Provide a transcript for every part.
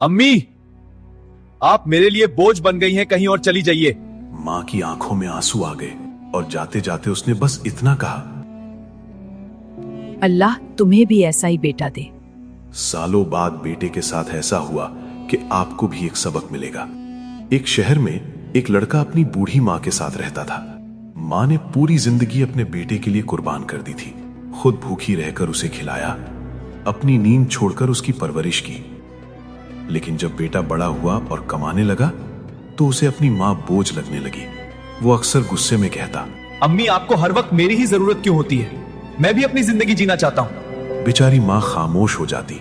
अम्मी, आप मेरे लिए बोझ बन गई हैं, कहीं और चली जाइए। माँ की आंखों में आंसू आ गए और जाते जाते उसने बस इतना कहा, अल्लाह तुम्हें भी ऐसा ही बेटा दे। सालों बाद बेटे के साथ ऐसा हुआ कि आपको भी एक सबक मिलेगा। एक शहर में एक लड़का अपनी बूढ़ी माँ के साथ रहता था। माँ ने पूरी जिंदगी अपने बेटे के लिए कुर्बान कर दी थी। खुद भूखी रहकर उसे खिलाया, अपनी नींद छोड़कर उसकी परवरिश की। लेकिन जब बेटा बड़ा हुआ और कमाने लगा तो उसे अपनी माँ बोझ लगने लगी। वो अक्सर गुस्से में कहता, अम्मी, आपको हर वक्त मेरी ही जरूरत क्यों होती है? मैं भी अपनी जिंदगी जीना चाहता हूँ। बेचारी माँ खामोश हो जाती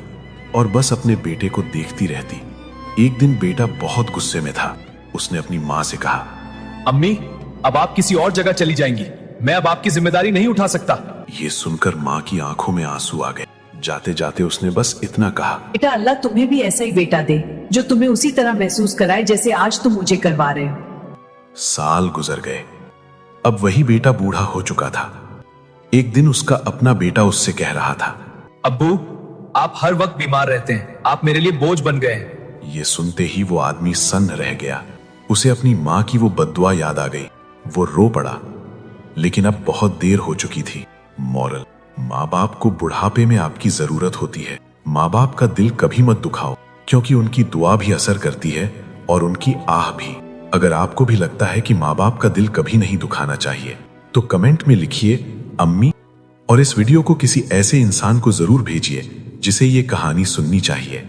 और बस अपने बेटे को देखती रहती। एक दिन बेटा बहुत गुस्से में था। उसने अपनी माँ से कहा, अम्मी, अब आप किसी और जगह चली जाएंगी। मैं अब आपकी जिम्मेदारी नहीं उठा सकता। ये सुनकर माँ की आंखों में आंसू आ गए। जाते जाते उसने बस इतना कहा, बेटा अल्लाह तुम्हें भी ऐसा ही बेटा दे जो तुम्हें उसी तरह महसूस कराए जैसे आज तुम मुझे करवा रहे हो। साल गुजर गए। अब वही बेटा बूढ़ा हो चुका था। एक दिन उसका अपना बेटा उससे कह रहा था, अब्बू, आप हर वक्त बीमार रहते हैं, आप मेरे लिए बोझ बन गए हैं। ये सुनते ही वो आदमी सन्न रह गया। उसे अपनी माँ की वो बद्दुआ याद आ गई। वो रो पड़ा, लेकिन अब बहुत देर हो चुकी थी। मॉरल, माँ बाप को बुढ़ापे में आपकी जरूरत होती है। माँ बाप का दिल कभी मत दुखाओ, क्योंकि उनकी दुआ भी असर करती है और उनकी आह भी। अगर आपको भी लगता है कि माँ बाप का दिल कभी नहीं दुखाना चाहिए तो कमेंट में लिखिए अम्मी, और इस वीडियो को किसी ऐसे इंसान को जरूर भेजिए जिसे ये कहानी सुननी चाहिए।